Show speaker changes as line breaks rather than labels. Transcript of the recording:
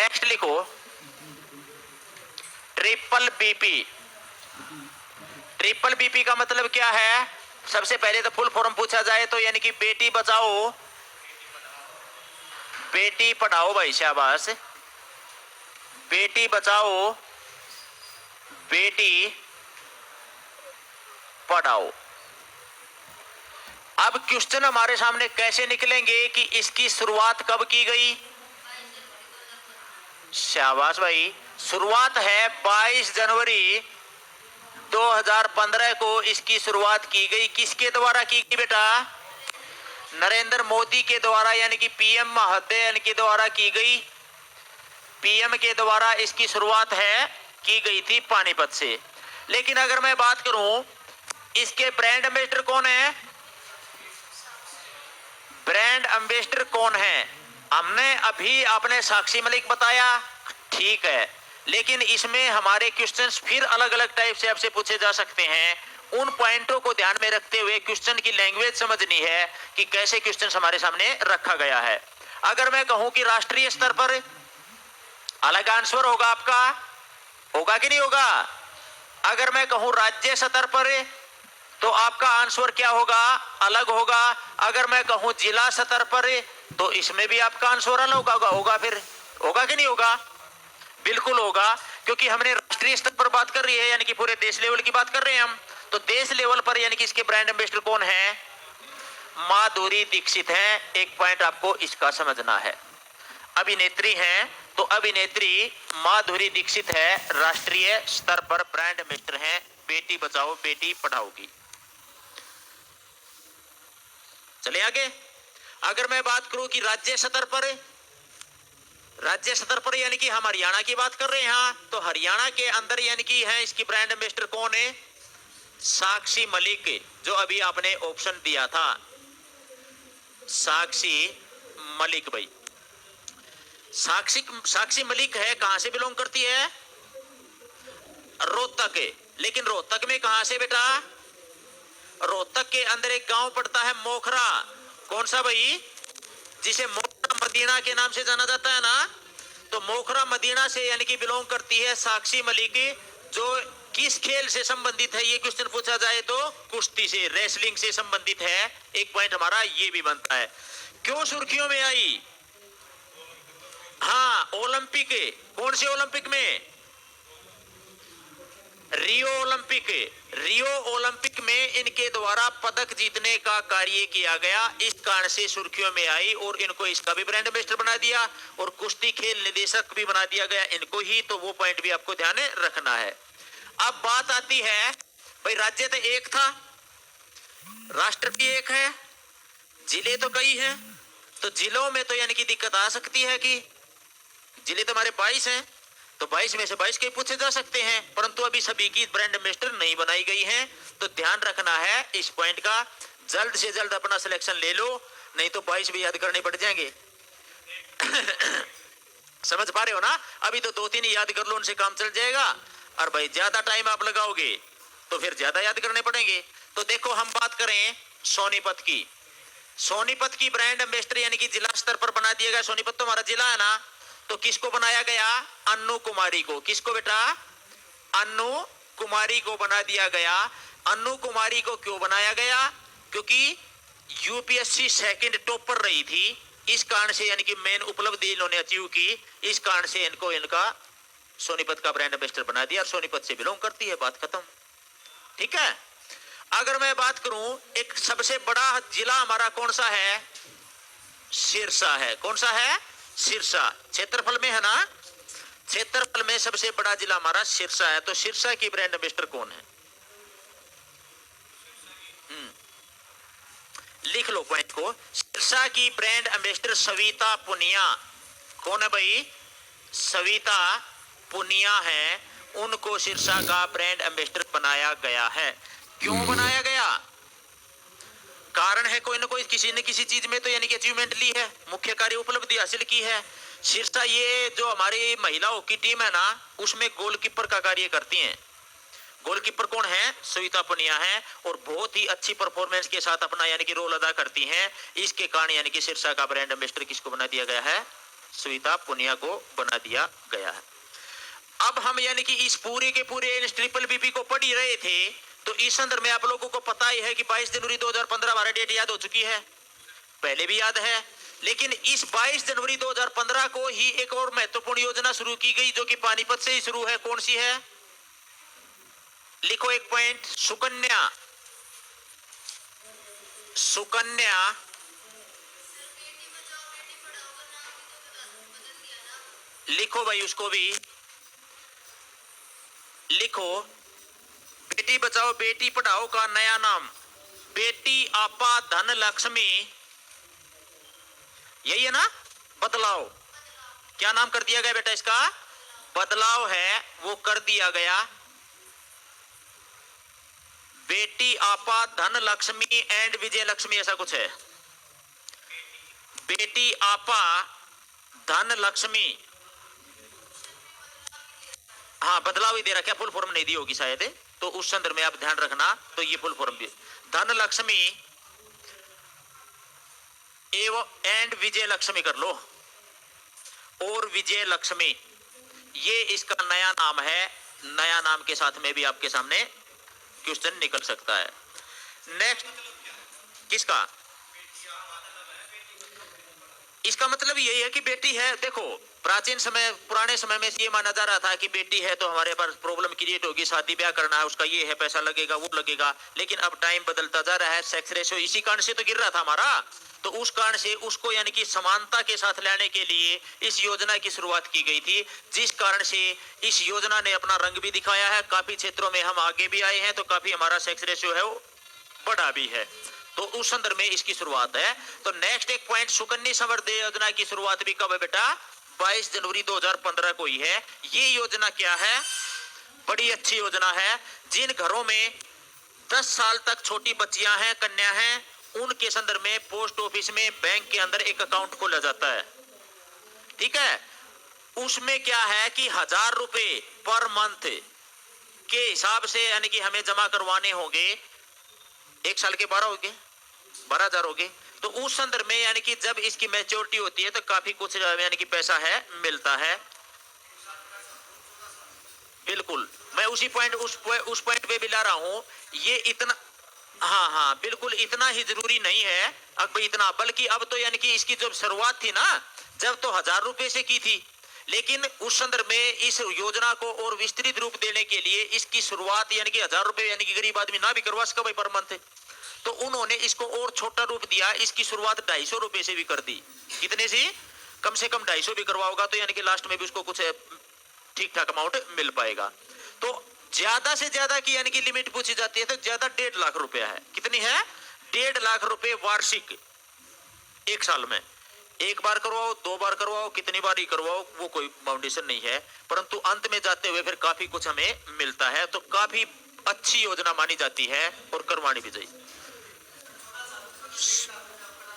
Next लिखो triple BP. Triple BP का मतलब क्या है? सबसे पहले तो फुल फॉर्म पूछा जाए तो यानी कि बेटी बचाओ बेटी पढ़ाओ। भाई शाबाश। बेटी बचाओ बेटी पढ़ाओ। अब क्वेश्चन हमारे सामने कैसे निकलेंगे कि इसकी शुरुआत कब की गई? शाबाश भाई। शुरुआत है 22 जनवरी 2015 को इसकी शुरुआत की गई। किसके द्वारा की गई बेटा? नरेंद्र मोदी के द्वारा यानी कि पीएम महोदय के द्वारा की गई। पीएम के द्वारा इसकी शुरुआत है की गई थी पानीपत से। लेकिन अगर मैं बात करूं इसके ब्रांड एम्बेसडर कौन है? ब्रांड एम्बेसडर कौन है? हमने अभी आपने साक्षी मलिक बताया, ठीक है, लेकिन इसमें हमारे क्वेश्चंस फिर अलग अलग टाइप से आपसे पूछे जा सकते हैं। उन पॉइंटों को ध्यान में रखते हुए क्वेश्चन की लैंग्वेज समझनी है कि कैसे क्वेश्चन हमारे सामने रखा गया है। अगर मैं कहूं कि राष्ट्रीय स्तर पर, अलग आंसर होगा आपका, होगा कि नहीं होगा? अगर मैं कहूं राज्य स्तर पर तो आपका आंसर क्या होगा? अलग होगा। अगर मैं कहूं जिला स्तर पर तो इसमें भी आपका आंसर अलग होगा। फिर होगा कि नहीं होगा? बिल्कुल होगा, क्योंकि हमने राष्ट्रीय स्तर पर बात कर रही है यानी कि पूरे देश लेवल की बात कर रहे हैं हम। तो देश लेवल पर यानी कि इसके ब्रांड एम्बेसडर कौन है? माधुरी दीक्षित है। एक पॉइंट आपको इसका समझना है। अभिनेत्री हैं तो अभिनेत्री माधुरी दीक्षित है, राष्ट्रीय स्तर पर ब्रांड एम्बेसडर हैं बेटी बचाओ बेटी पढ़ाओ की। चले आगे। अगर मैं बात करूं कि राज्य स्तर पर यानी कि हम हरियाणा की बात कर रहे हैं यहां, तो हरियाणा के अंदर यानी कि है इसकी ब्रांड एम्बेसडर कौन है? साक्षी मलिक, जो अभी आपने ऑप्शन दिया था, साक्षी मलिक। भाई साक्षी मलिक है, कहां से बिलोंग करती है? रोहतक। लेकिन रोहतक में कहां से बेटा? रोहतक के अंदर एक गांव पड़ता है मोखरा। कौन सा भाई? जिसे मोखरा मदीना के नाम से जाना जाता है ना, तो मोखरा मदीना से यानी कि बिलोंग करती है साक्षी मलिक। जो किस खेल से संबंधित है? ये क्वेश्चन पूछा जाए तो कुश्ती से, रेसलिंग से संबंधित है। एक पॉइंट हमारा ये भी बनता है। क्यों सुर्खियों में आई? हाँ, ओलंपिक। कौन से ओलंपिक में? Rio Olympic. रियो ओलंपिक में इनके द्वारा पदक जीतने का कार्य किया गया, इस कारण से सुर्खियों में आई और इनको इसका भी ब्रांड एम्बेसडर बना दिया और कुश्ती खेल निदेशक भी बना दिया गया इनको ही। तो वो पॉइंट भी आपको ध्यान रखना है। अब बात आती है भाई, राज्य तो एक था, राष्ट्र भी एक है, जिले तो कई हैं, तो जिलों में तो यानी कि दिक्कत आ सकती है कि जिले तो हमारे 22 हैं, तो 22 में से 22 के पूछे जा सकते हैं, परंतु अभी सभी की ब्रांड एम्बेसडर नहीं बनाई गई हैं। तो ध्यान रखना है इस पॉइंट का। जल्द से जल्द अपना सिलेक्शन ले लो, नहीं तो 22 भी याद करने पड़ जाएंगे। समझ पा रहे हो ना? अभी तो 2-3 याद कर लो, उनसे काम चल जाएगा। और भाई ज्यादा टाइम आप लगाओगे तो फिर ज्यादा याद करने पड़ेंगे। तो देखो, हम बात करें सोनीपत की। सोनीपत की ब्रांड एम्बेसडर यानी कि जिला स्तर पर बना दिया गया। सोनीपत तो हमारा जिला है ना, तो किसको बनाया गया? अन्नू कुमारी को। किसको बेटा? अन्नू कुमारी को बना दिया गया। अन्नू कुमारी को क्यों बनाया गया? क्योंकि यूपीएससी सेकंड टॉपर रही थी, इस कारण से यानी कि मेन उपलब्धि इन्होंने अचीव की, इस कारण से इनको इनका सोनीपत का ब्रांड एम्बेसडर बना दिया और सोनीपत से बिलोंग करती है। बात खत्म। ठीक है। अगर मैं बात करूं एक सबसे बड़ा जिला हमारा कौन सा है? सिरसा है। कौन सा है? सिरसा। क्षेत्रफल में है ना, क्षेत्रफल में सबसे बड़ा जिला हमारा सिरसा है। तो सिरसा की ब्रांड एम्बेसडर कौन है? लिख लो पॉइंट को। सिरसा की ब्रांड एम्बेसडर सविता पुनिया। कौन है भाई? सविता पुनिया है, उनको सिरसा का ब्रांड एम्बेसडर बनाया गया है। क्यों बनाया गया? कारण है कोई ना कोई, किसी न किसी चीज में तो यानी कि अचीवमेंट ली है, मुख्य कार्य उपलब्धि हासिल की है। सिरसा ये जो हमारी महिला हॉकी टीम है ना, उसमें गोलकीपर का कार्य करती हैं। गोलकीपर कौन है? सविता पुनिया है, और बहुत ही अच्छी परफॉर्मेंस के साथ अपना यानी कि रोल अदा करती हैं। इसके कारण यानी कि सिरसा का ब्रांड एम्बेसडर किसको बना दिया गया है? सुविधा पुनिया को बना दिया गया है। अब हम यानी कि इस पूरे के पूरे ट्रिपल बीपी को पढ़ ही रहे थे, तो इस संदर्भ में आप लोगों को पता ही है कि 22 जनवरी 2015 हमारा डेट याद हो चुकी है, पहले भी याद है। लेकिन इस 22 जनवरी 2015 को ही एक और महत्वपूर्ण योजना शुरू की गई जो कि पानीपत से ही शुरू है। कौन सी है? लिखो एक पॉइंट, सुकन्या। सुकन्या लिखो भाई, उसको भी लिखो। बेटी बचाओ बेटी पढ़ाओ का नया नाम बेटी आपा धन लक्ष्मी, यही है ना? बदलाव, क्या नाम कर दिया गया बेटा इसका? बदलाव है वो कर दिया गया। बेटी आपा धन लक्ष्मी एंड विजय लक्ष्मी, ऐसा कुछ है। बेटी आपा धन लक्ष्मी, हाँ बदलाव ही दे रहा, क्या फुल फॉर्म नहीं दी होगी शायद, तो उस संदर्भ में आप ध्यान रखना। तो ये फुल फॉर्म भी धन लक्ष्मी एवं एंड विजय लक्ष्मी कर लो, और विजय लक्ष्मी ये इसका नया नाम है। नया नाम के साथ में भी आपके सामने क्वेश्चन निकल सकता है। नेक्स्ट, किसका? इसका मतलब यही है कि बेटी है। देखो प्राचीन समय, पुराने समय में ये माना जा रहा था कि बेटी है तो हमारे पास प्रॉब्लम क्रिएट होगी, शादी ब्याह करना है उसका, ये है, पैसा लगेगा वो लगेगा। लेकिन अब टाइम बदलता जा रहा है, सेक्स रेशियो इसी कारण से तो गिर रहा था हमारा, तो उस कारण से उसको यानी कि समानता के साथ लाने के लिए इस योजना की शुरुआत की गई थी, जिस कारण से इस योजना ने अपना रंग भी दिखाया है। काफी क्षेत्रों में हम आगे भी आए हैं, तो काफी हमारा सेक्स रेशियो है वो बढ़ा भी है, तो उस संदर्भ में इसकी शुरुआत है। तो नेक्स्ट एक पॉइंट, सुकन्या समृद्धि योजना की शुरुआत भी कब है बेटा? 22 जनवरी 2015 को ही है। ये योजना क्या है? बड़ी अच्छी योजना है। जिन घरों में 10 साल तक छोटी बच्चियां हैं, कन्या हैं, उनके संदर्भ में पोस्ट ऑफिस में, बैंक के अंदर एक अकाउंट खोला जाता है, ठीक है। उसमें क्या है कि 1000 रुपए पर मंथ के हिसाब से यानी कि हमें जमा करवाने होंगे। एक साल के 12,000 हो गए। तो उस संदर्भ में यानी कि जब इसकी मैच्योरिटी होती है तो काफी कुछ यानी कि पैसा है मिलता है। बिल्कुल, मैं उस पॉइंट पे भी ला रहा हूं। ये इतना, हाँ बिल्कुल इतना ही जरूरी नहीं है अब इतना, बल्कि अब तो यानी कि इसकी जब शुरुआत थी ना, जब तो 1000 रुपए से की थी, लेकिन उस संदर्भ में इस योजना को और विस्तृत रूप देने के लिए इसकी शुरुआत यानी कि 1000 रुपए यानी कि गरीब आदमी ना भी करवा सका भाई पर मंथ, तो उन्होंने इसको और छोटा रूप दिया। इसकी शुरुआत 250 रुपए से भी कर दी। कितने से? कम से कम 250 भी करवाओगा तो यानी कि लास्ट में भी उसको कुछ ठीक ठाक अमाउंट मिल पाएगा। तो ज्यादा से ज्यादा की यानी कि लिमिट पूछी जाती है, तो ज्यादा 1.5 लाख रुपया है। कितनी है? 1.5 लाख रुपए वार्षिक, एक साल में। एक बार करवाओ, 2 बार करवाओ, कितनी बार ही करवाओ, वो कोई बाउंडेशन नहीं है, परंतु अंत में जाते हुए फिर काफी कुछ हमें मिलता है। तो काफी अच्छी योजना मानी जाती है और करवानी भी चाहिए।